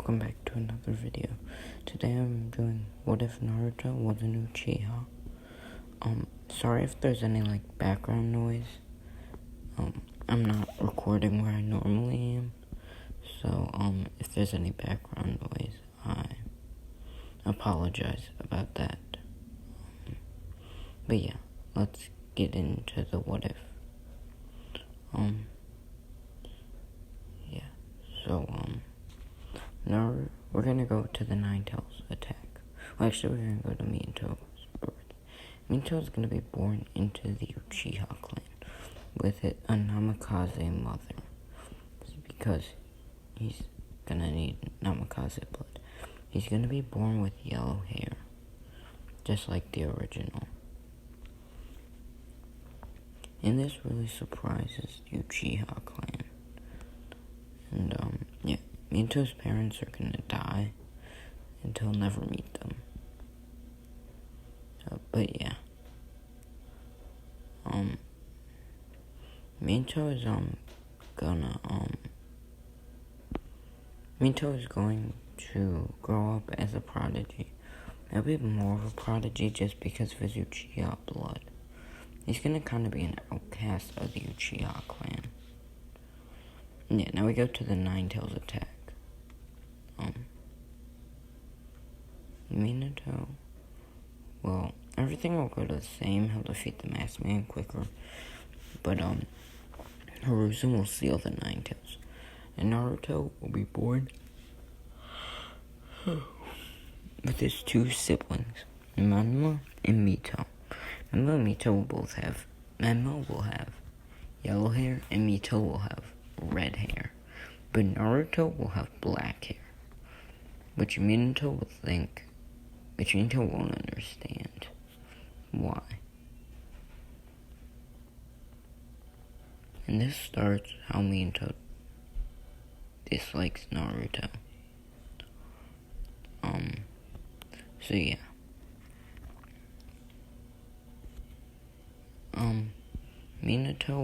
welcome back to another video. Today I'm doing what if Naruto was an uchiha. Sorry if there's any background noise. I'm not recording where I normally am, so if there's any background noise, I apologize about that. But yeah, let's get into the what if. Now we're gonna go to the Nine-Tails attack. Well, actually, we're gonna go to Minto's birth. Minto is gonna be born into the Uchiha clan with a Namikaze mother, because he's gonna need Namikaze blood. He's gonna be born with yellow hair, just like the original. And this really surprises the Uchiha clan. And yeah, Minto's parents are gonna die, and he'll never meet them. But yeah, Minto is going to grow up as a prodigy. He'll be more of a prodigy just because of his Uchiha blood. He's gonna kind of be an outcast of the Uchiha clan. Yeah, now we go to the Nine-Tails attack. Minato, well, everything will go to the same. He'll defeat the Masked Man quicker. But, Hiruzen will seal the Nine-Tails. And Naruto will be born with his two siblings, Menma and Mito. Menma and Mito will have yellow hair, and Mito will have red hair. But Naruto will have black hair, which Minato won't understand why. And this starts how Minato dislikes Naruto. So yeah. Minato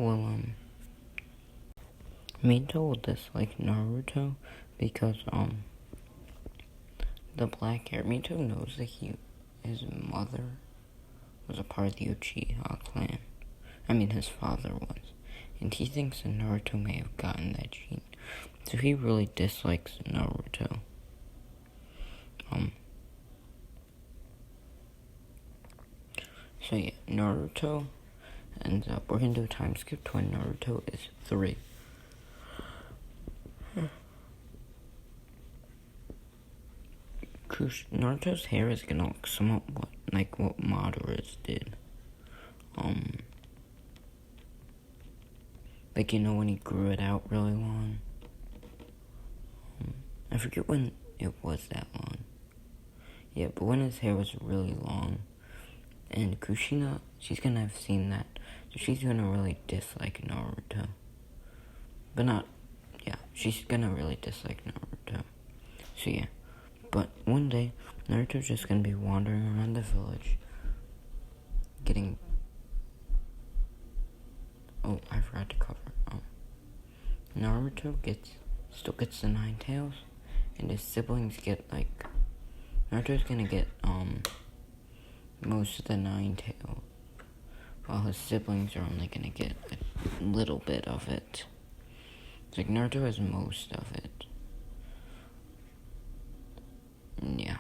will dislike Naruto because, the black hair. Minato knows that his mother was a part of the Uchiha clan. His father was. And he thinks that Naruto may have gotten that gene. So he really dislikes Naruto. So yeah, Naruto ends up, we're gonna do a time skip to when Naruto is 3. Naruto's hair is gonna look somewhat like what Madara's did. When he grew it out really long. I forget when it was that long. Yeah, but when his hair was really long. And Kushina, she's gonna have seen that. So she's gonna really dislike Naruto. She's gonna really dislike Naruto. So yeah. But one day, Naruto's just gonna be wandering around the village, I forgot to cover. Naruto still gets the Nine-Tails, and his siblings get Naruto's gonna get most of the Nine-Tails, while his siblings are only gonna get a little bit of it. It's Naruto has most of it. Yeah.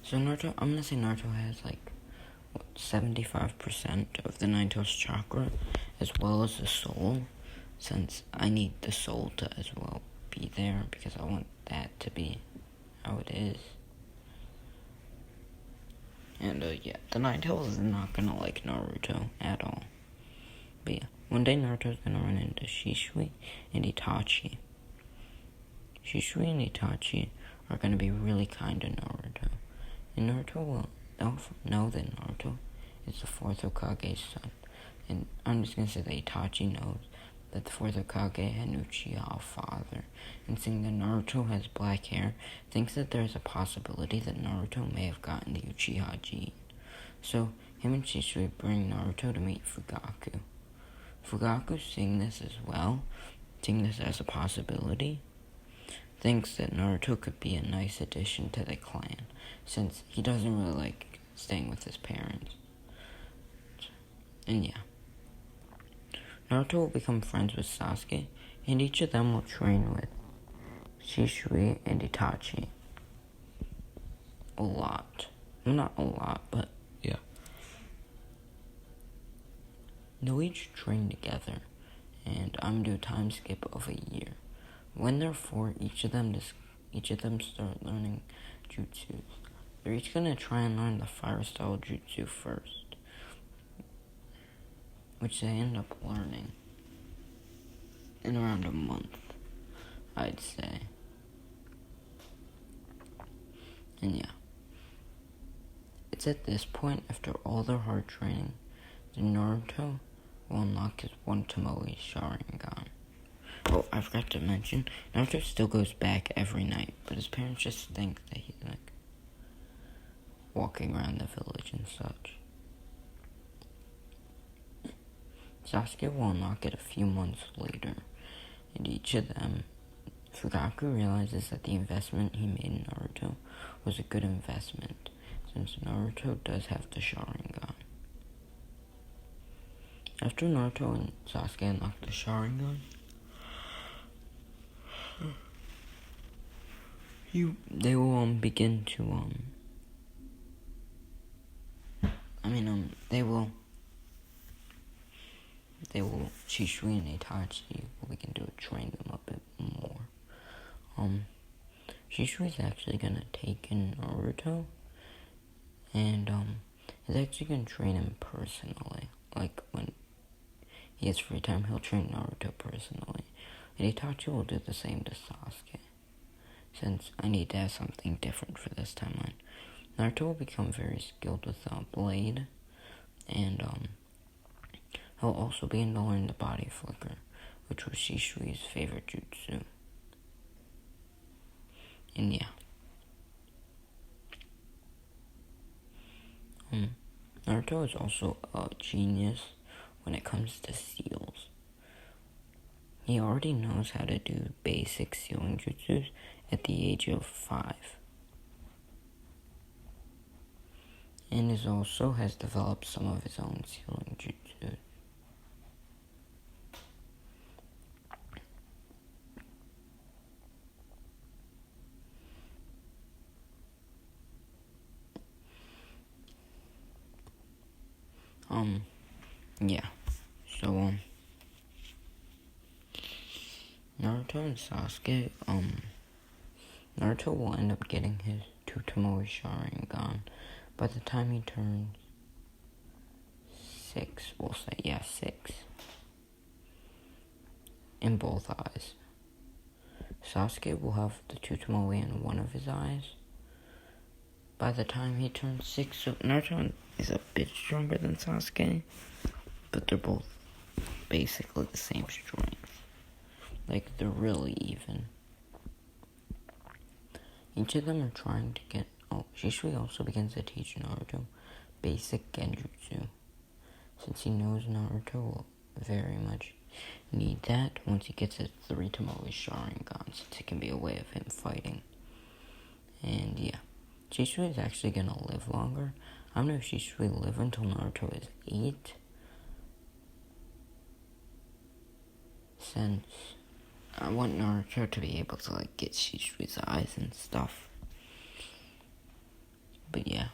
So I'm gonna say Naruto has 75% of the Nine-Tails chakra, as well as the soul, since I need the soul to as well be there, because I want that to be how it is. And yeah, the Nine-Tails is not gonna like Naruto at all. But yeah, one day Naruto's gonna run into Shisui and Itachi. Shisui and Itachi are gonna be really kind to Naruto. And they'll know that Naruto is the 4th Hokage's son. And I'm just gonna say that Itachi knows that the 4th Hokage had an Uchiha father. And seeing that Naruto has black hair, thinks that there's a possibility that Naruto may have gotten the Uchiha gene. So, him and Shisui bring Naruto to meet Fugaku. Fugaku seeing this as well, seeing this as a possibility, thinks that Naruto could be a nice addition to the clan, since he doesn't really like staying with his parents. And yeah. Naruto will become friends with Sasuke, and each of them will train with Shisui and Itachi. A lot. Well, not a lot, but yeah. They'll each train together, and I'm gonna do a time skip of a year. When they're 4, each of them start learning jutsus. They're each gonna try and learn the fire style jutsu first, which they end up learning in around a month, I'd say. And yeah. It's at this point, after all their hard training, that Naruto will unlock his one Tomoe Sharingan. Oh, I forgot to mention, Naruto still goes back every night, but his parents just think that he's like walking around the village and such. Sasuke will unlock it a few months later, and each of them, Fugaku realizes that the investment he made in Naruto was a good investment, since Naruto does have the Sharingan. After Naruto and Sasuke unlock the Sharingan, they will begin to Shisui and Itachi will begin to train them a bit more. Shishui's actually gonna take in Naruto, and he's actually gonna train him personally. Like when he has free time, he'll train Naruto personally, and Itachi will do the same to Sasuke. Since I need to have something different for this timeline, Naruto will become very skilled with Blade, and he'll also begin to learn the body flicker, which was Shishui's favorite jutsu. And yeah. Naruto is also a genius when it comes to seals. He already knows how to do basic sealing jutsus at the age of 5. And has developed some of his own sealing jutsus. Yeah. So, Naruto and Sasuke, Naruto will end up getting his 2 Tomoe Sharingan by the time he turns 6, we'll say, 6. In both eyes. Sasuke will have the 2 Tomoe in one of his eyes by the time he turns 6. So Naruto is a bit stronger than Sasuke, but they're both basically the same strength. Like, they're really even. Each of them are trying to get... Shisui also begins to teach Naruto basic genjutsu, since he knows Naruto will very much need that once he gets his 3 Tomoe Sharingan, since it can be a way of him fighting. And yeah, Shisui is actually gonna live longer. I don't know if Shisui will live until Naruto is 8, since I want Naruto to be able to like get Shisui's eyes and stuff. But yeah.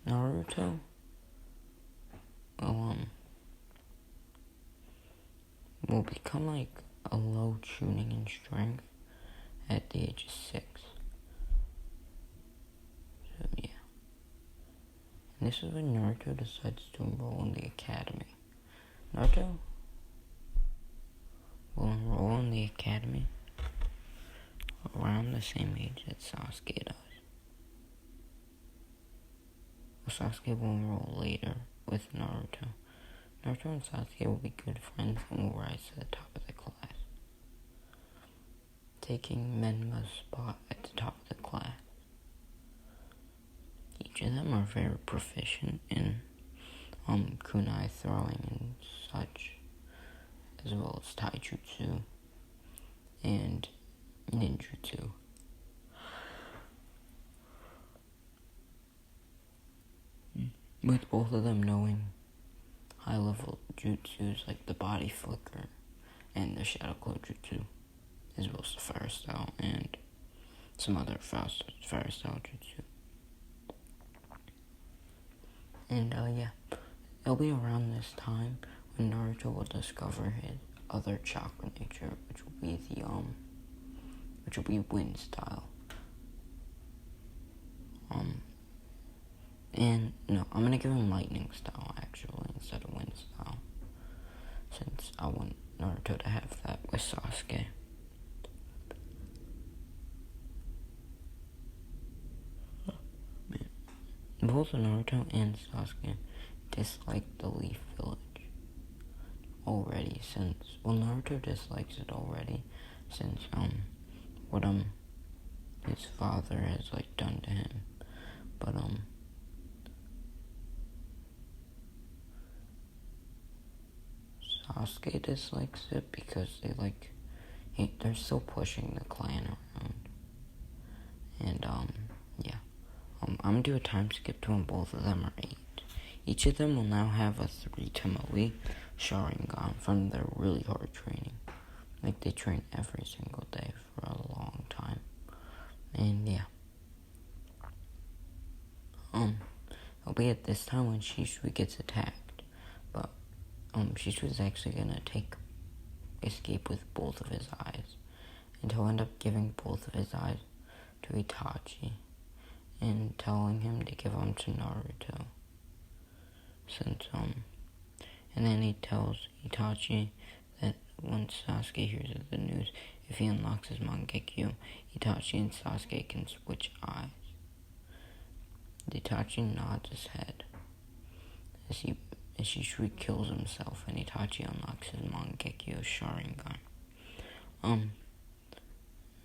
Naruto will become like a low tuning in strength at the age of 6. So yeah. And this is when Naruto decides to enroll in the academy. Naruto will enroll in the academy around the same age that Sasuke does. Well, Sasuke will enroll later with Naruto. Naruto and Sasuke will be good friends and will rise to the top of the class, taking Menma's spot at the top of the class. each of them are very proficient in kunai throwing and such, as well as taijutsu and ninjutsu. With both of them knowing high-level jutsus like the body flicker and the shadow clone jutsu, as well as the fire style and some other fire style jutsu. And yeah, it'll be around this time when Naruto will discover his other chakra nature, which will be wind style. And no, I'm gonna give him lightning style actually instead of wind style, since I want Naruto to have that with Sasuke. Both Naruto and Sasuke dislike the Leaf Village already, Naruto dislikes it already since what his father has done to him, but Sasuke dislikes it because they're still pushing the clan around, and yeah. I'm gonna do a time skip to when both of them are 8. Each of them will now have a 3 Tamoi Sharingan from their really hard training. They train every single day for a long time. And yeah. It'll be at this time when Shisui gets attacked. But Shisui's actually gonna escape with both of his eyes. And he'll end up giving both of his eyes to Itachi and telling him to give them to Naruto. And then he tells Itachi that once Sasuke hears of the news, if he unlocks his Mangekyo, Itachi and Sasuke can switch eyes. Itachi nods his head as Shisui kills himself and Itachi unlocks his Mangekyo Sharingan.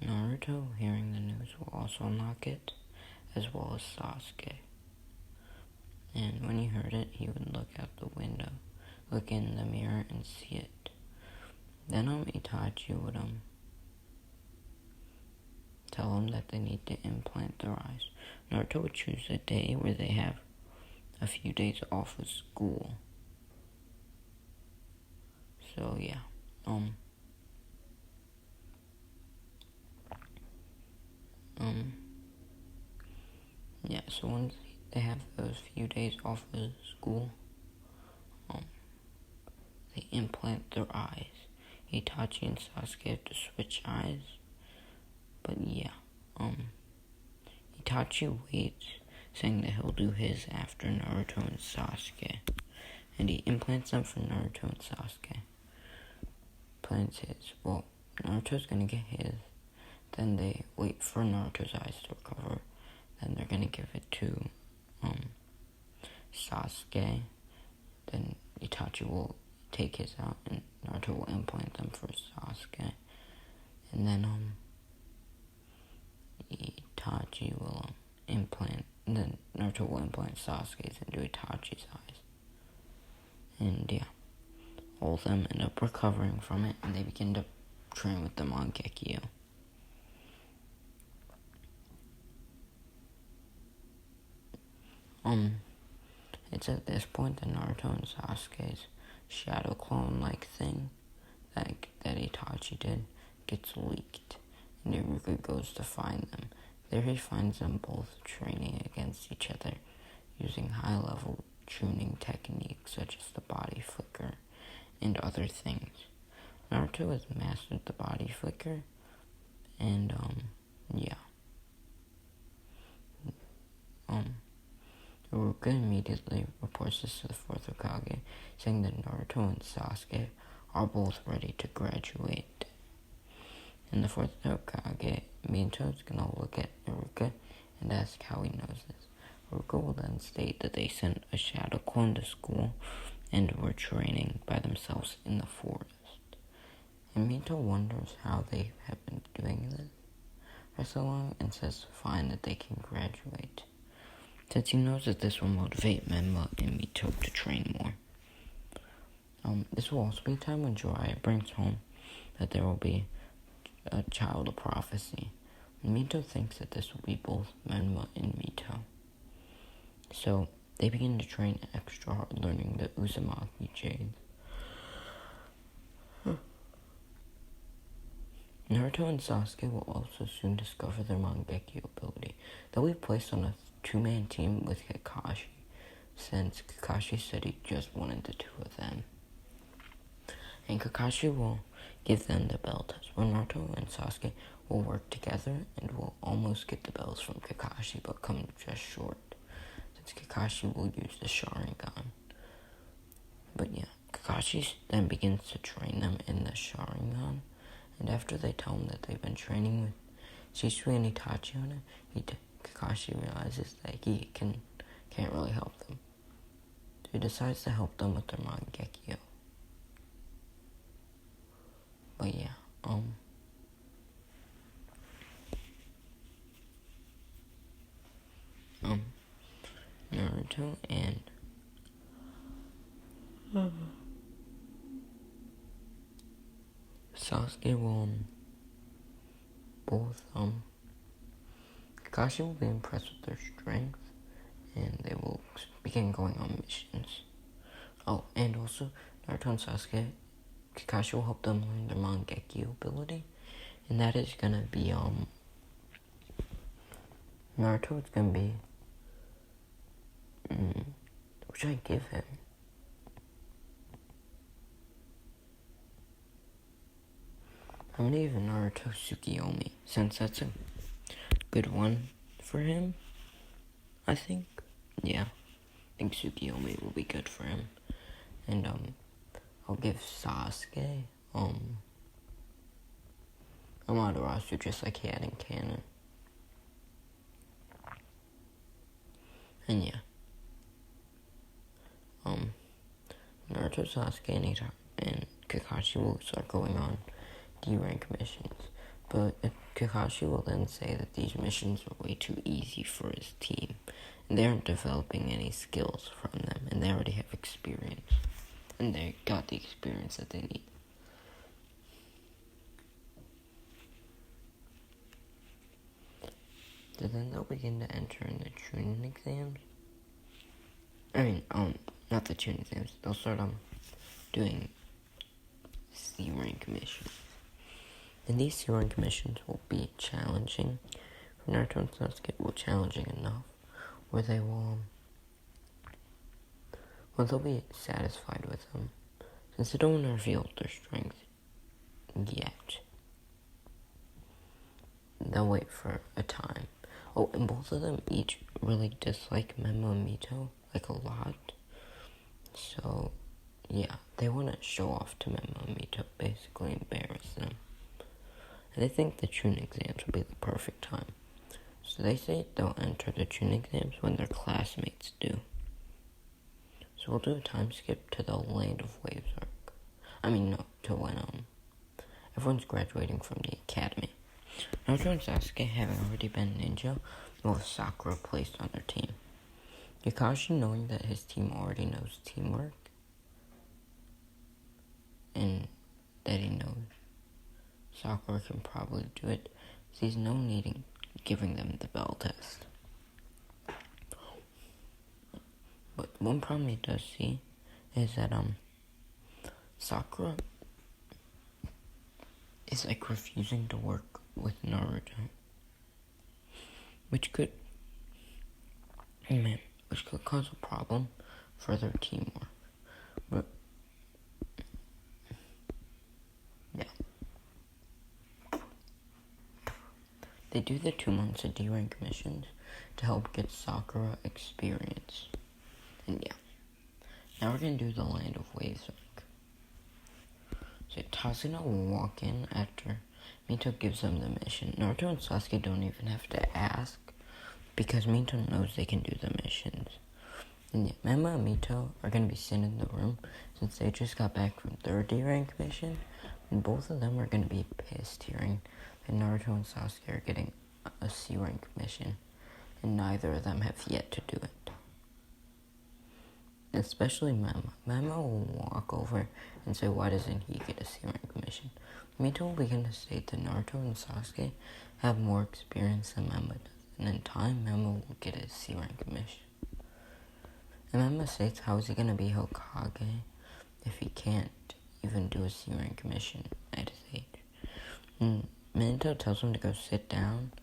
Naruto, hearing the news, will also unlock it, as well as Sasuke. And when he heard it, he would look out the window, look in the mirror, and see it. Then Itachi would tell him that they need to implant their eyes. Naruto would choose a day where they have a few days off of school. So yeah, yeah, so once they have those few days off of school, they implant their eyes. Itachi and Sasuke have to switch eyes. But yeah, Itachi waits, saying that he'll do his after Naruto and Sasuke. And he implants them for Naruto and Sasuke. Plants his. Well, Naruto's gonna get his. Then they wait for Naruto's eyes to recover. Then they're gonna give it to Sasuke. Then Itachi will take his out and Naruto will implant them for Sasuke. And then Itachi will then Naruto will implant Sasuke's into Itachi's eyes. And yeah, all of them end up recovering from it and they begin to train with the Mangekyo. It's at this point that Naruto and Sasuke's shadow clone-like thing that Itachi did gets leaked, and Iruka goes to find them. There he finds them both training against each other using high-level tuning techniques such as the body flicker and other things. Naruto has mastered the body flicker, and yeah. Iruka immediately reports this to the 4th Hokage, saying that Naruto and Sasuke are both ready to graduate. And the 4th Hokage, Minato, is gonna look at Iruka and ask how he knows this. Iruka will then state that they sent a shadow clone to school and were training by themselves in the forest. And Minato wonders how they have been doing this for so long and says fine that they can graduate. since he knows that this will motivate Menma and Mito to train more. This will also be a time when Jiraiya brings home that there will be a child of prophecy. Mito thinks that this will be both Menma and Mito. So they begin to train extra hard, learning the Uzumaki Jades. Naruto and Sasuke will also soon discover their Mangekyo ability. They'll be placed on a two-man team with Kakashi, since Kakashi said he just wanted the two of them. And Kakashi will give them the bell test, where Naruto and Sasuke will work together and will almost get the bells from Kakashi, but come just short, since Kakashi will use the Sharingan. But yeah, Kakashi then begins to train them in the Sharingan, and after they tell him that they've been training with Shisui and Itachi on it, Kakashi realizes that he can't really help them. So he decides to help them with their Mangekyo. But yeah, Naruto and Sasuke will both Kakashi will be impressed with their strength, and they will begin going on missions. Oh, and also Naruto and Sasuke, Kakashi will help them learn their Mangekyo ability, and that is gonna be Naruto is gonna be what should I give him? I'm gonna give Naruto Tsukiyomi, since that's a good one for him, I think. Yeah, I think Tsukiyomi will be good for him. And I'll give Sasuke Amaterasu, just like he had in canon. And yeah, Naruto, Sasuke, and Kakashi will start going on D-rank missions, but Kakashi will then say that these missions are way too easy for his team, and they aren't developing any skills from them, and they already have experience, and they got the experience that they need. So then they'll begin to enter in the Chunin exams. Not the Chunin exams. They'll start doing C-rank missions. And these C-rank missions will be challenging. For Naruto and Sasuke, will challenging enough where they will, they'll be satisfied with them, since they don't reveal their strength yet. They'll wait for a time. Oh, and both of them each really dislike Menma and Mito, like a lot. So, yeah, they want to show off to Menma and Mito, basically embarrass them. And they think the Chunin exams will be the perfect time. So they say they'll enter the Chunin exams when their classmates do. So we'll do a time skip to the Land of Waves arc. To when everyone's graduating from the academy. Naruto and Sasuke, having already been ninja, will have Sakura placed on their team. Kakashi, knowing that his team already knows teamwork, and that he knows Sakura can probably do it, sees no need in giving them the bell test. But one problem he does see is that Sakura is like refusing to work with Naruto, which could cause a problem for their teamwork. But yeah, they do the 2 months of D-rank missions to help get Sakura experience. And yeah, now we're gonna do the Land of Waves arc. So Tazuna will walk in after Mito gives them the mission. Naruto and Sasuke don't even have to ask, because Mito knows they can do the missions. And yeah, Menma and Mito are going to be sitting in the room, since they just got back from their D-rank mission, and both of them are going to be pissed hearing that Naruto and Sasuke are getting a C-rank mission. and neither of them have yet to do it. Especially Mema. Mema will walk over and say, why doesn't he get a C rank mission? Mito will begin to state that Naruto and Sasuke have more experience than Mema does, and in time, Mema will get a C rank mission. And Mema states, how is he going to be Hokage if he can't even do a C rank mission at his age? And Minato tells him to go sit down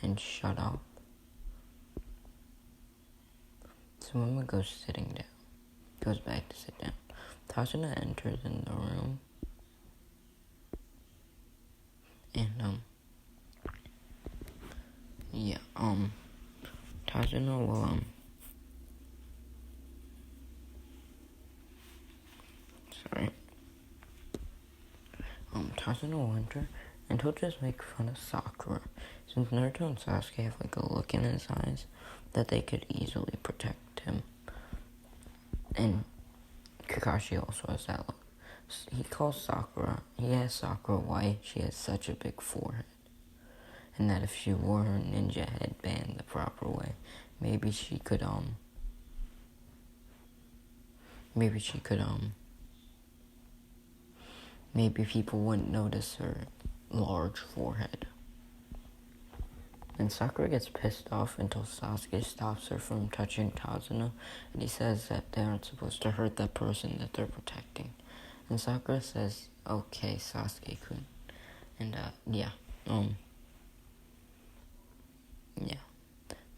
and shut up. So Mema goes sitting down. Goes back to sit down. Tazuna enters in the room. And, Tazuna will, Tazuna will enter, and he'll just make fun of Sakura, since Naruto and Sasuke have, like, a look in his eyes that they could easily protect him. And Kakashi also has that look. He asks Sakura why she has such a big forehead. And that if she wore her ninja headband the proper way, maybe people wouldn't notice her large forehead. And Sakura gets pissed off until Sasuke stops her from touching Tazuna, and he says that they aren't supposed to hurt that person that they're protecting. And Sakura says, okay, Sasuke-kun. And,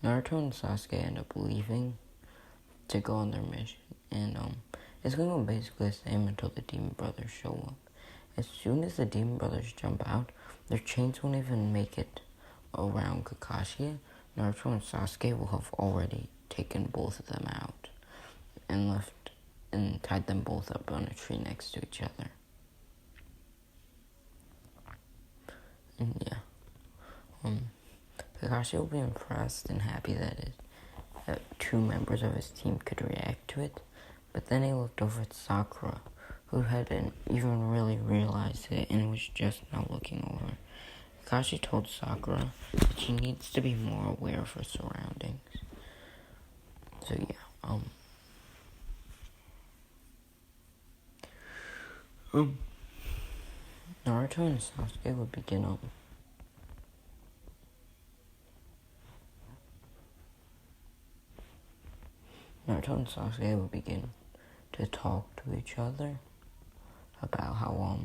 Naruto and Sasuke end up leaving to go on their mission. And, it's going to go basically the same until the Demon Brothers show up. As soon as the Demon Brothers jump out, their chains won't even make it around Kakashi. Naruto and Sasuke will have already taken both of them out and tied them both up on a tree next to each other. And Kakashi will be impressed and happy that two members of his team could react to it, but then he looked over at Sakura, who hadn't even really realized it and was just now looking over. Kakashi told Sakura that she needs to be more aware of her surroundings. So Naruto and Sasuke would begin to talk to each other about how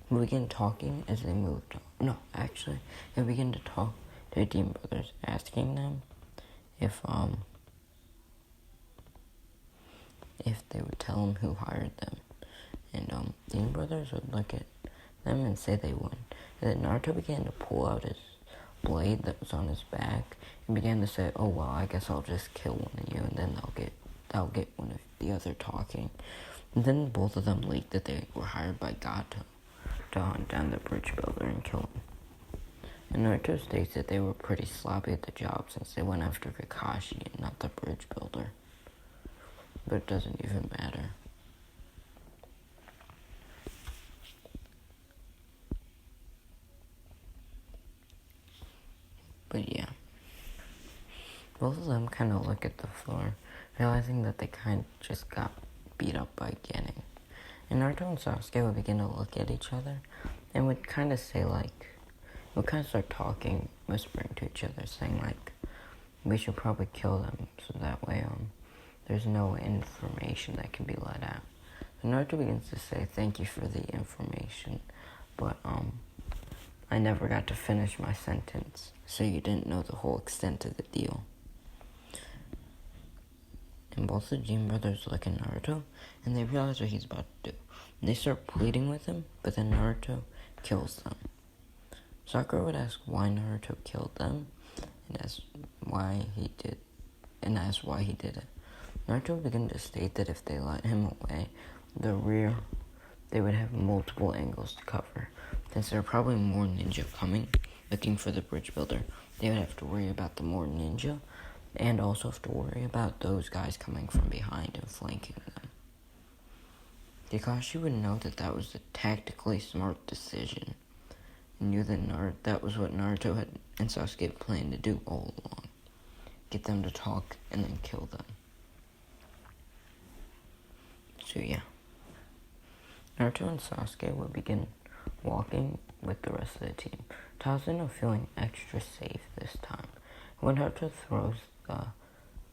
we begin talking as they moved on. No, actually, they begin to talk to the Demon Brothers, asking them if they would tell them who hired them. And Demon Brothers would look at them and say they wouldn't. And then Naruto began to pull out his blade that was on his back and began to say, oh well, I guess I'll just kill one of you, and then they'll get one of the other talking. And then both of them leaked that they were hired by Gato to hunt down the bridge builder and kill him. And Naruto states that they were pretty sloppy at the job since they went after Kakashi and not the bridge builder. But it doesn't even matter. But yeah. Both of them kind of look at the floor, realizing that they kind of just got beat up by Genin. And Naruto and Sasuke would begin to look at each other and would kind of say, would kind of start talking, whispering to each other, saying, we should probably kill them so that way, there's no information that can be let out. And Naruto begins to say, thank you for the information, but, I never got to finish my sentence, so you didn't know the whole extent of the deal. And both the Demon Brothers look at Naruto, and they realize what he's about to do. And they start pleading with him, but then Naruto kills them. Sakura would ask why Naruto killed them, and ask why he did it. Naruto would begin to state that if they let him away, they would have multiple angles to cover. Since there are probably more ninja coming, looking for the bridge builder, they would have to worry about the more ninja, and also have to worry about those guys coming from behind and flanking them. Kakashi would know that was a tactically smart decision, knew that that was what Naruto and Sasuke planned to do all along. Get them to talk and then kill them. So yeah. Naruto and Sasuke would begin walking with the rest of the team. Tazuna feeling extra safe this time. When Naruto throws the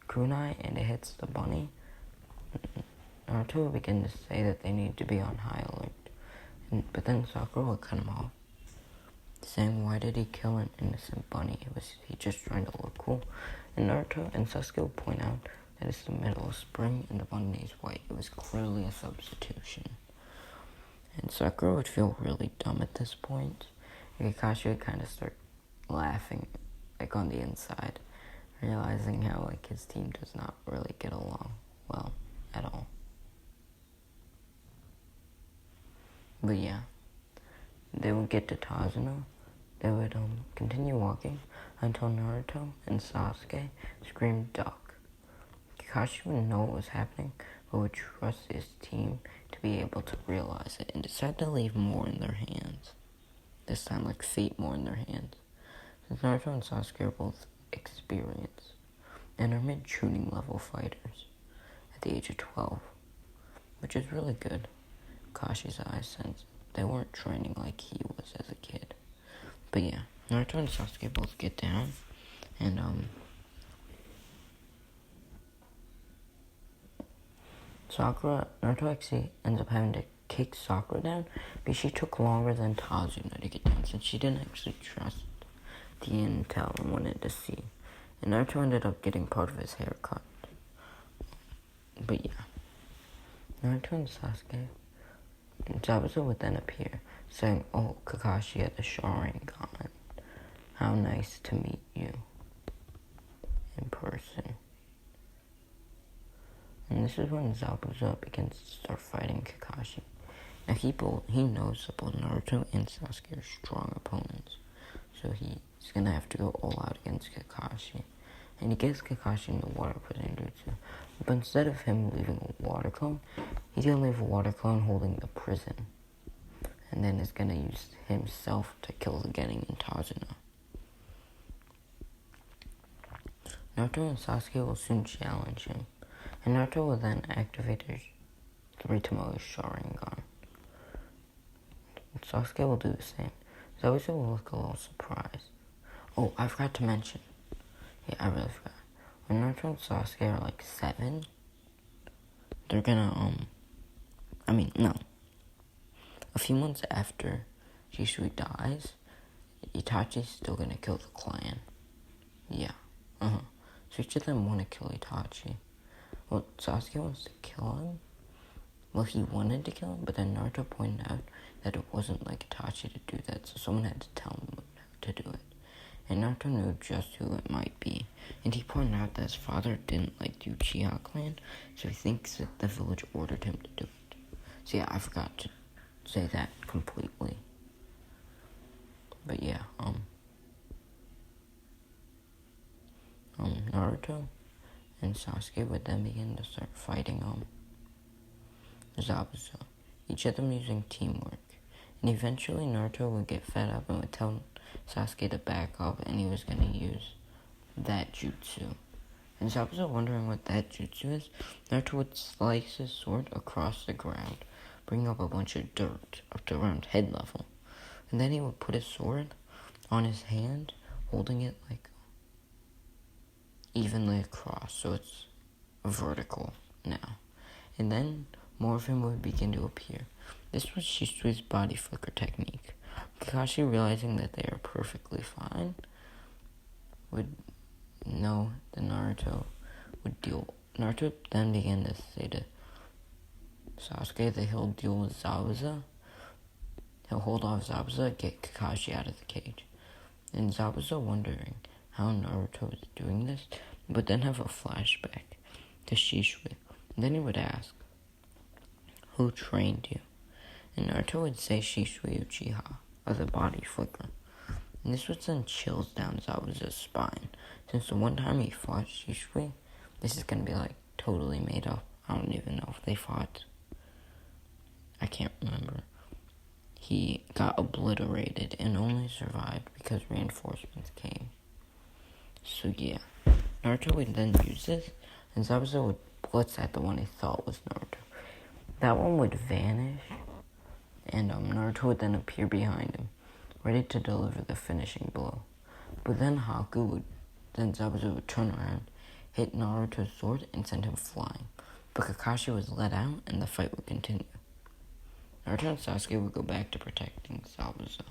kunai and it hits the bunny, Naruto would begin to say that they need to be on high alert. But then Sakura would cut him off, saying, why did he kill an innocent bunny? Was he just trying to look cool? And Naruto and Sasuke would point out that it's the middle of spring and the bunny is white. It was clearly a substitution. And Sakura would feel really dumb at this point. And Kakashi would kind of start laughing, like on the inside, realizing how like his team does not really get along well at all. But yeah, they would get to Tazuna. They would continue walking until Naruto and Sasuke screamed duck. Kakashi would know what was happening, but would trust his team to be able to realize it and decide to leave more in their hands. This time, like fate more in their hands. Since Naruto and Sasuke are both experienced and are mid-tuning level fighters at the age of 12, which is really good. Kakashi's eyes sense they weren't training like he was as a kid. But yeah, Naruto and Sasuke both get down, and Naruto actually ends up having to kick Sakura down, but she took longer than Tazuna to get down since she didn't actually trust the intel and wanted to see. And Naruto ended up getting part of his hair cut. But yeah, Naruto and Sasuke, and Zabuza would then appear, saying, oh, Kakashi had the Sharingan. How nice to meet you in person. And this is when Zabuza begins to start fighting Kakashi. Now he knows that both Naruto and Sasuke are strong opponents, so he's gonna have to go all out against Kakashi. And he gets Kakashi in the water prison jutsu, but instead of him leaving a water clone, he's gonna leave a water clone holding the prison, and then is gonna use himself to kill the Genin and Tazuna. Naruto and Sasuke will soon challenge him, and Naruto will then activate his 3 Tomoe Sharingan. And Sasuke will do the same. Zabuza will look a little surprised. Oh, I forgot to mention. Yeah, I really forgot. When Naruto and Sasuke are like 7, they're gonna, a few months after Shisui dies, Itachi's still gonna kill the clan. Yeah, So each of them want to kill Itachi. Well, Sasuke wants to kill him. Well, he wanted to kill him, but then Naruto pointed out that it wasn't like Itachi to do that, so someone had to tell him to do it. And Naruto knew just who it might be. And he pointed out that his father didn't like the Uchiha clan, so he thinks that the village ordered him to do it. So yeah, I forgot to say that completely. But yeah, Naruto and Sasuke would then begin to start fighting Zabuza, each of them using teamwork. And eventually Naruto would get fed up and would tell Sasuke to back up, and he was going to use that jutsu. And Zabuza, wondering what that jutsu is, Naruto would slice his sword across the ground, bring up a bunch of dirt up to around head level. And then he would put his sword on his hand, holding it like evenly across, so it's vertical now. And then more of him would begin to appear. This was Shisui's body flicker technique. Kakashi, realizing that they are perfectly fine, would know that Naruto would deal. Naruto then began to say to Sasuke that he'll deal with Zabuza. He'll hold off Zabuza, get Kakashi out of the cage. And Zabuza, wondering how Naruto was doing this, would then have a flashback to Shisui. And then he would ask, who trained you? And Naruto would say Shisui Uchiha, as a body flicker. And this would send chills down Zabuza's spine, since the one time he fought Shisui, this is gonna be like totally made up. I don't even know if they fought. I can't remember. he got obliterated and only survived because reinforcements came. So yeah, Naruto would then use this, and Zabuza would blitz at the one he thought was Naruto. That one would vanish, and Naruto would then appear behind him, ready to deliver the finishing blow. But then Zabuza would turn around, hit Naruto's sword, and send him flying. But Kakashi was let out, and the fight would continue. Naruto and Sasuke would go back to protecting Zabuza.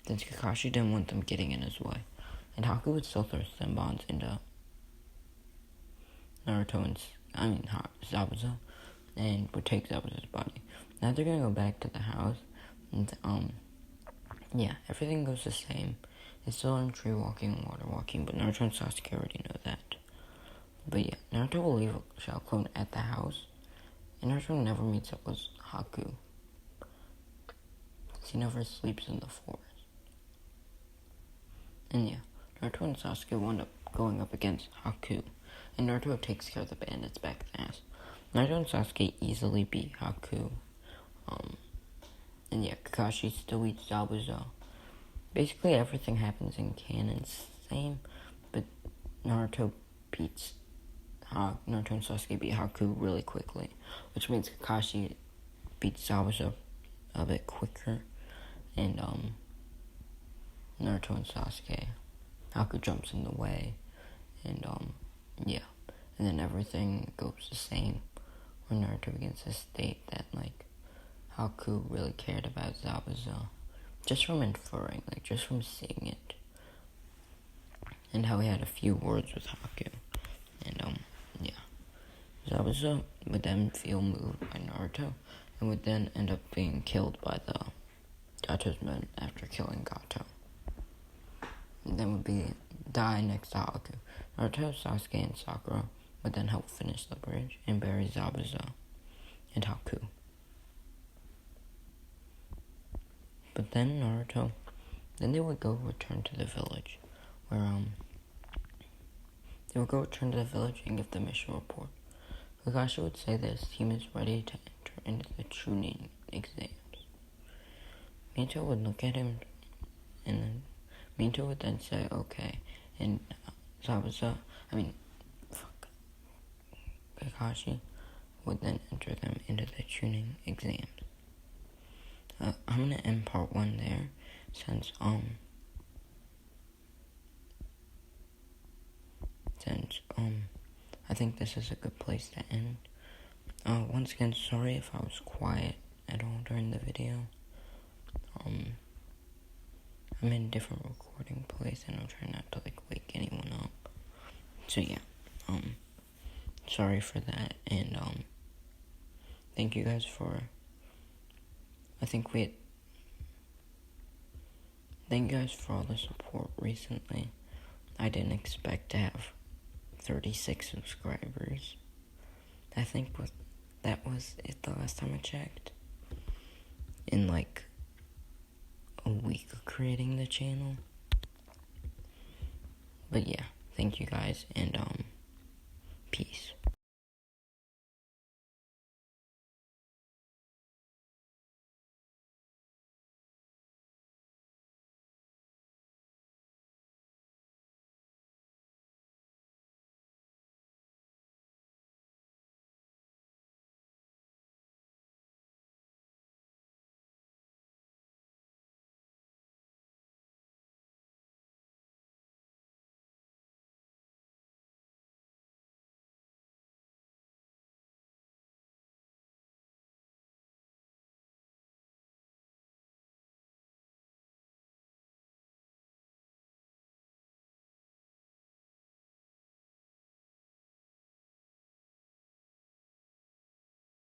Since Kakashi didn't want them getting in his way, and Haku would still throw stem bombs into Zabuza, and would take Zabuza's body. Now they're gonna go back to the house, and yeah, everything goes the same. They still learn tree walking and water walking, but Naruto and Sasuke already know that. But yeah, Naruto will leave Shao Clone at the house, and Naruto never meets up with Haku. He never sleeps in the forest. And yeah, Naruto and Sasuke wind up going up against Haku, and Naruto takes care of the bandits back at the house. Naruto and Sasuke easily beat Haku. And yeah, Kakashi still eats Zabuza. Basically everything happens in canon same, but Naruto and Sasuke beat Haku really quickly, which means Kakashi beats Zabuza a bit quicker, and Naruto and Sasuke, Haku jumps in the way, and yeah, and then everything goes the same when Naruto begins to state that Haku really cared about Zabuza, just from inferring, just from seeing it, and how he had a few words with Haku, and yeah, Zabuza would then feel moved by Naruto, and would then end up being killed by the Gato's men after killing Gato. And then would die next to Haku. Naruto, Sasuke, and Sakura would then help finish the bridge and bury Zabuza and Haku. But then they would go return to the village, where they would go return to the village and give the mission report. Kakashi would say that his team is ready to enter into the Chunin exams. Minato would look at him, and then Minato would then say, okay, and Kakashi would then enter them into the Chunin exams. I'm gonna end part 1 there, since I think this is a good place to end. Once again, sorry if I was quiet at all during the video. I'm in a different recording place, and I'm trying not to wake anyone up. So yeah, sorry for that, and thank you guys for. Thank you guys for all the support recently. I didn't expect to have 36 subscribers. I think that was it the last time I checked. In a week of creating the channel. But yeah, thank you guys, and peace.